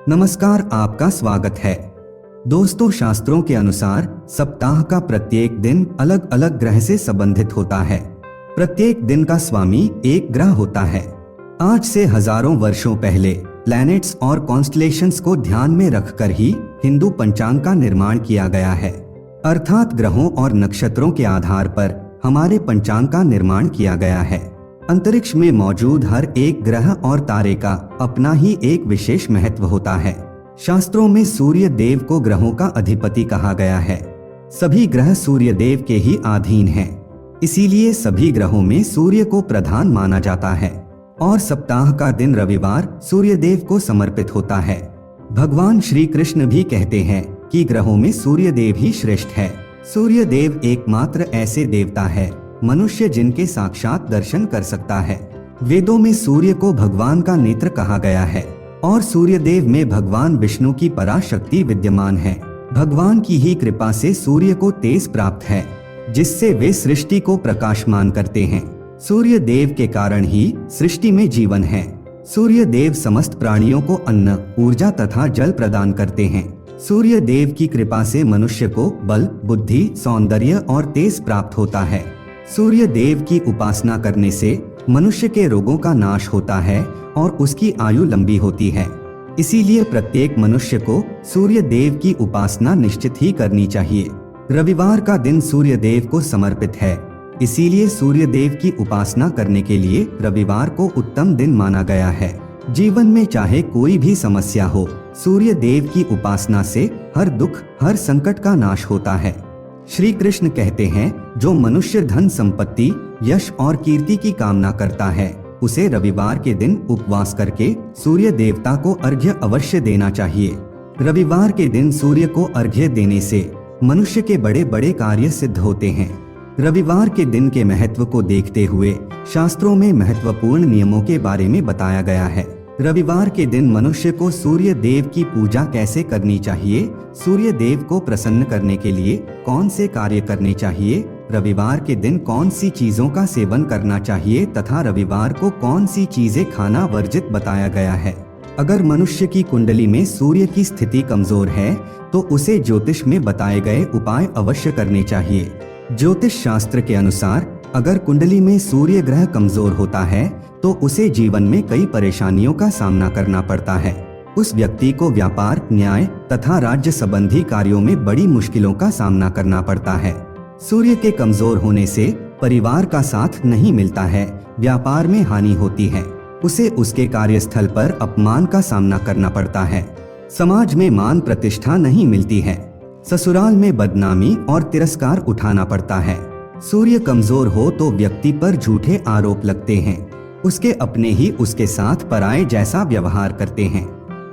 नमस्कार, आपका स्वागत है। दोस्तों, शास्त्रों के अनुसार सप्ताह का प्रत्येक दिन अलग अलग ग्रह से संबंधित होता है। प्रत्येक दिन का स्वामी एक ग्रह होता है। आज से हजारों वर्षों पहले प्लैनेट्स और कॉन्स्टलेशंस को ध्यान में रखकर ही हिंदू पंचांग का निर्माण किया गया है। अर्थात ग्रहों और नक्षत्रों के आधार पर हमारे पंचांग का निर्माण किया गया है। अंतरिक्ष में मौजूद हर एक ग्रह और तारे का अपना ही एक विशेष महत्व होता है। शास्त्रों में सूर्य देव को ग्रहों का अधिपति कहा गया है। सभी ग्रह सूर्य देव के ही अधीन हैं। इसीलिए सभी ग्रहों में सूर्य को प्रधान माना जाता है और सप्ताह का दिन रविवार सूर्य देव को समर्पित होता है। भगवान श्री कृष्ण भी कहते हैं कि ग्रहों में सूर्य देव ही श्रेष्ठ है। सूर्य देव एकमात्र ऐसे देवता है मनुष्य जिनके साक्षात दर्शन कर सकता है। वेदों में सूर्य को भगवान का नेत्र कहा गया है और सूर्य देव में भगवान विष्णु की पराशक्ति विद्यमान है। भगवान की ही कृपा से सूर्य को तेज प्राप्त है, जिससे वे सृष्टि को प्रकाशमान करते हैं। सूर्य देव के कारण ही सृष्टि में जीवन है। सूर्य देव समस्त प्राणियों को अन्न, ऊर्जा तथा जल प्रदान करते हैं। सूर्य देव की कृपा से मनुष्य को बल, बुद्धि, सौंदर्य और तेज प्राप्त होता है। सूर्य देव की उपासना करने से मनुष्य के रोगों का नाश होता है और उसकी आयु लंबी होती है। इसीलिए प्रत्येक मनुष्य को सूर्य देव की उपासना निश्चित ही करनी चाहिए। रविवार का दिन सूर्य देव को समर्पित है, इसीलिए सूर्य देव की उपासना करने के लिए रविवार को उत्तम दिन माना गया है। जीवन में चाहे कोई भी समस्या हो, सूर्य देव की उपासना से हर दुख, हर संकट का नाश होता है। श्री कृष्ण कहते हैं, जो मनुष्य धन संपत्ति, यश और कीर्ति की कामना करता है, उसे रविवार के दिन उपवास करके सूर्य देवता को अर्घ्य अवश्य देना चाहिए। रविवार के दिन सूर्य को अर्घ्य देने से मनुष्य के बड़े बड़े कार्य सिद्ध होते हैं। रविवार के दिन के महत्व को देखते हुए शास्त्रों में महत्वपूर्ण नियमों के बारे में बताया गया है। रविवार के दिन मनुष्य को सूर्य देव की पूजा कैसे करनी चाहिए, सूर्य देव को प्रसन्न करने के लिए कौन से कार्य करने चाहिए, रविवार के दिन कौन सी चीजों का सेवन करना चाहिए तथा रविवार को कौन सी चीजें खाना वर्जित बताया गया है। अगर मनुष्य की कुंडली में सूर्य की स्थिति कमजोर है तो उसे ज्योतिष में बताए गए उपाय अवश्य करने चाहिए। ज्योतिष शास्त्र के अनुसार अगर कुंडली में सूर्य ग्रह कमजोर होता है तो उसे जीवन में कई परेशानियों का सामना करना पड़ता है। उस व्यक्ति को व्यापार, न्याय तथा राज्य संबंधी कार्यों में बड़ी मुश्किलों का सामना करना पड़ता है। सूर्य के कमजोर होने से परिवार का साथ नहीं मिलता है, व्यापार में हानि होती है, उसे उसके कार्यस्थल पर अपमान का सामना करना पड़ता है, समाज में मान प्रतिष्ठा नहीं मिलती है, ससुराल में बदनामी और तिरस्कार उठाना पड़ता है। सूर्य कमजोर हो तो व्यक्ति पर झूठे आरोप लगते हैं, उसके अपने ही उसके साथ पराये जैसा व्यवहार करते हैं।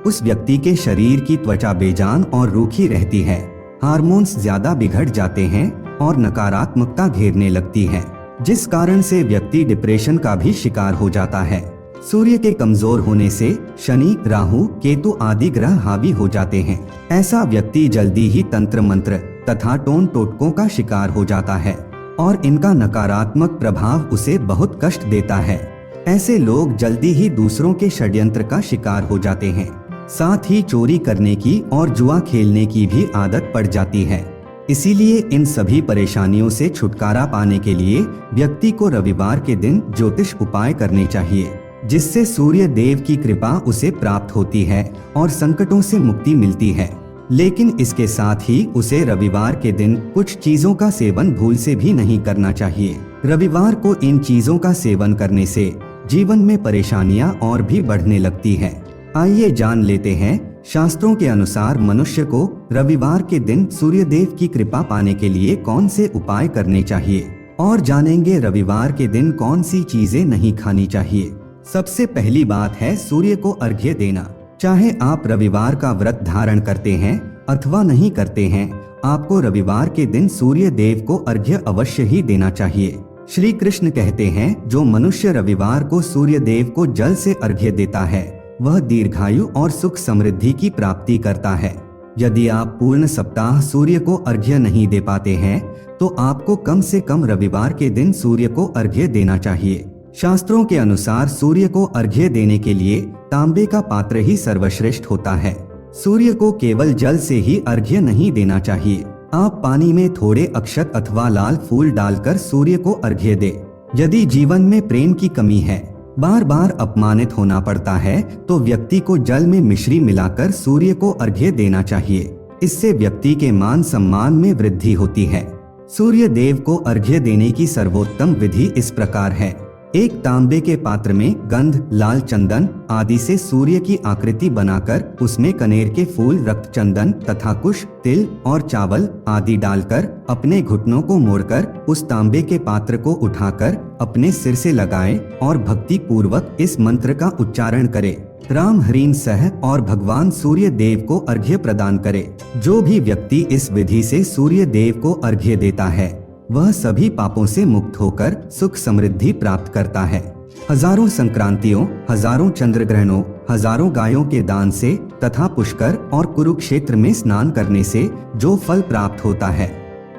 उस व्यक्ति के शरीर की त्वचा बेजान और रूखी रहती है, हार्मोन्स ज्यादा बिगड़ जाते हैं और नकारात्मकता घेरने लगती है, जिस कारण से व्यक्ति डिप्रेशन का भी शिकार हो जाता है। सूर्य के कमजोर होने से शनि, राहु, केतु आदि ग्रह हावी हो जाते हैं। ऐसा व्यक्ति जल्दी ही तंत्र मंत्र तथा टोन टोटकों का शिकार हो जाता है और इनका नकारात्मक प्रभाव उसे बहुत कष्ट देता है। ऐसे लोग जल्दी ही दूसरों के षड्यंत्र का शिकार हो जाते हैं। साथ ही चोरी करने की और जुआ खेलने की भी आदत पड़ जाती है। इसीलिए इन सभी परेशानियों से छुटकारा पाने के लिए व्यक्ति को रविवार के दिन ज्योतिष उपाय करने चाहिए, जिससे सूर्य देव की कृपा उसे प्राप्त होती है और संकटों से मुक्ति मिलती है। लेकिन इसके साथ ही उसे रविवार के दिन कुछ चीजों का सेवन भूल से भी नहीं करना चाहिए। रविवार को इन चीजों का सेवन करने से जीवन में परेशानियां और भी बढ़ने लगती हैं। आइए जान लेते हैं शास्त्रों के अनुसार मनुष्य को रविवार के दिन सूर्य देव की कृपा पाने के लिए कौन से उपाय करने चाहिए और जानेंगे रविवार के दिन कौन सी चीजें नहीं खानी चाहिए। सबसे पहली बात है सूर्य को अर्घ्य देना। चाहे आप रविवार का व्रत धारण करते हैं अथवा नहीं करते हैं, आपको रविवार के दिन सूर्य देव को अर्घ्य अवश्य ही देना चाहिए। श्री कृष्ण कहते हैं, जो मनुष्य रविवार को सूर्य देव को जल से अर्घ्य देता है वह दीर्घायु और सुख समृद्धि की प्राप्ति करता है। यदि आप पूर्ण सप्ताह सूर्य को अर्घ्य नहीं दे पाते हैं तो आपको कम से कम रविवार के दिन सूर्य को अर्घ्य देना चाहिए। शास्त्रों के अनुसार सूर्य को अर्घ्य देने के लिए तांबे का पात्र ही सर्वश्रेष्ठ होता है। सूर्य को केवल जल से ही अर्घ्य नहीं देना चाहिए। आप पानी में थोड़े अक्षत अथवा लाल फूल डालकर सूर्य को अर्घ्य दे। यदि जीवन में प्रेम की कमी है, बार बार अपमानित होना पड़ता है, तो व्यक्ति को जल में मिश्री मिलाकर सूर्य को अर्घ्य देना चाहिए। इससे व्यक्ति के मान सम्मान में वृद्धि होती है। सूर्य देव को अर्घ्य देने की सर्वोत्तम विधि इस प्रकार है। एक तांबे के पात्र में गंध, लाल चंदन आदि से सूर्य की आकृति बनाकर उसमें कनेर के फूल, रक्त चंदन तथा कुश, तिल और चावल आदि डालकर अपने घुटनों को मोड़कर उस तांबे के पात्र को उठाकर अपने सिर से लगाएं और भक्ति पूर्वक इस मंत्र का उच्चारण करें। राम ह्रीं सह और भगवान सूर्य देव को अर्घ्य प्रदान करे। जो भी व्यक्ति इस विधि से सूर्य देव को अर्घ्य देता है, वह सभी पापों से मुक्त होकर सुख समृद्धि प्राप्त करता है। हजारों संक्रांतियों, हजारों चंद्र ग्रहणों, हजारों गायों के दान से तथा पुष्कर और कुरुक्षेत्र में स्नान करने से जो फल प्राप्त होता है,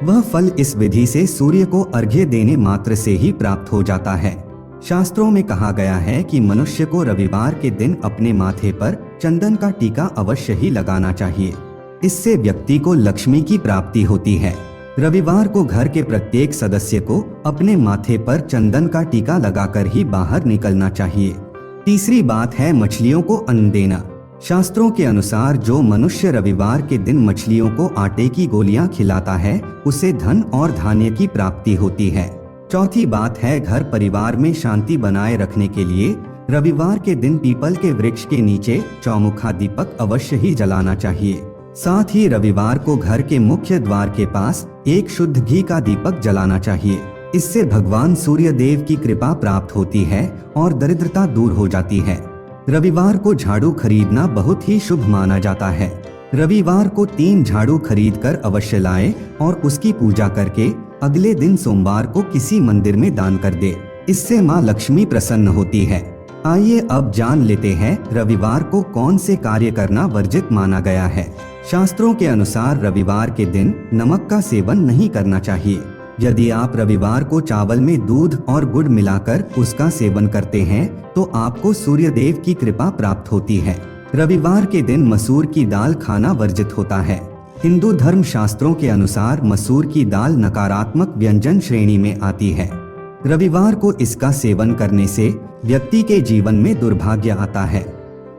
वह फल इस विधि से सूर्य को अर्घ्य देने मात्र से ही प्राप्त हो जाता है। शास्त्रों में कहा गया है कि मनुष्य को रविवार के दिन अपने माथे पर चंदन का टीका अवश्य ही लगाना चाहिए। इससे व्यक्ति को लक्ष्मी की प्राप्ति होती है। रविवार को घर के प्रत्येक सदस्य को अपने माथे पर चंदन का टीका लगाकर ही बाहर निकलना चाहिए। तीसरी बात है मछलियों को अन्न देना। शास्त्रों के अनुसार जो मनुष्य रविवार के दिन मछलियों को आटे की गोलियां खिलाता है, उसे धन और धान्य की प्राप्ति होती है। चौथी बात है घर परिवार में शांति बनाए रखने के लिए रविवार के दिन पीपल के वृक्ष के नीचे चौमुखा दीपक अवश्य ही जलाना चाहिए। साथ ही रविवार को घर के मुख्य द्वार के पास एक शुद्ध घी का दीपक जलाना चाहिए। इससे भगवान सूर्य देव की कृपा प्राप्त होती है और दरिद्रता दूर हो जाती है। रविवार को झाड़ू खरीदना बहुत ही शुभ माना जाता है। रविवार को 3 झाड़ू खरीदकर अवश्य लाए और उसकी पूजा करके अगले दिन सोमवार को किसी मंदिर में दान कर दे। इससे माँ लक्ष्मी प्रसन्न होती है। आइए अब जान लेते हैं रविवार को कौन से कार्य करना वर्जित माना गया है। शास्त्रों के अनुसार रविवार के दिन नमक का सेवन नहीं करना चाहिए। यदि आप रविवार को चावल में दूध और गुड़ मिलाकर उसका सेवन करते हैं तो आपको सूर्य देव की कृपा प्राप्त होती है। रविवार के दिन मसूर की दाल खाना वर्जित होता है। हिंदू धर्म शास्त्रों के अनुसार मसूर की दाल नकारात्मक व्यंजन श्रेणी में आती है। रविवार को इसका सेवन करने से व्यक्ति के जीवन में दुर्भाग्य आता है।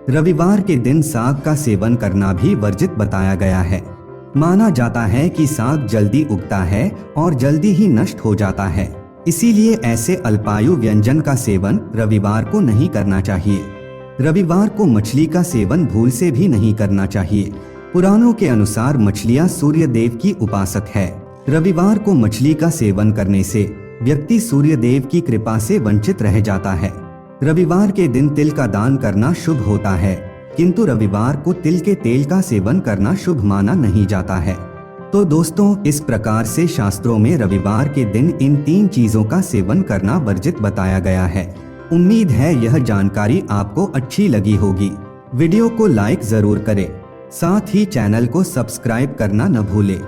रविवार के दिन साग का सेवन करना भी वर्जित बताया गया है। माना जाता है कि साग जल्दी उगता है और जल्दी ही नष्ट हो जाता है, इसीलिए ऐसे अल्पायु व्यंजन का सेवन रविवार को नहीं करना चाहिए। रविवार को मछली का सेवन भूल से भी नहीं करना चाहिए। पुराणों के अनुसार मछलियां सूर्य देव की उपासक है। रविवार को मछली का सेवन करने से व्यक्ति सूर्य देव की कृपा से वंचित रह जाता है। रविवार के दिन तिल का दान करना शुभ होता है, किंतु रविवार को तिल के तेल का सेवन करना शुभ माना नहीं जाता है। तो दोस्तों, इस प्रकार से शास्त्रों में रविवार के दिन इन 3 चीजों का सेवन करना वर्जित बताया गया है। उम्मीद है यह जानकारी आपको अच्छी लगी होगी। वीडियो को लाइक जरूर करें, साथ ही चैनल को सब्सक्राइब करना न भूलें।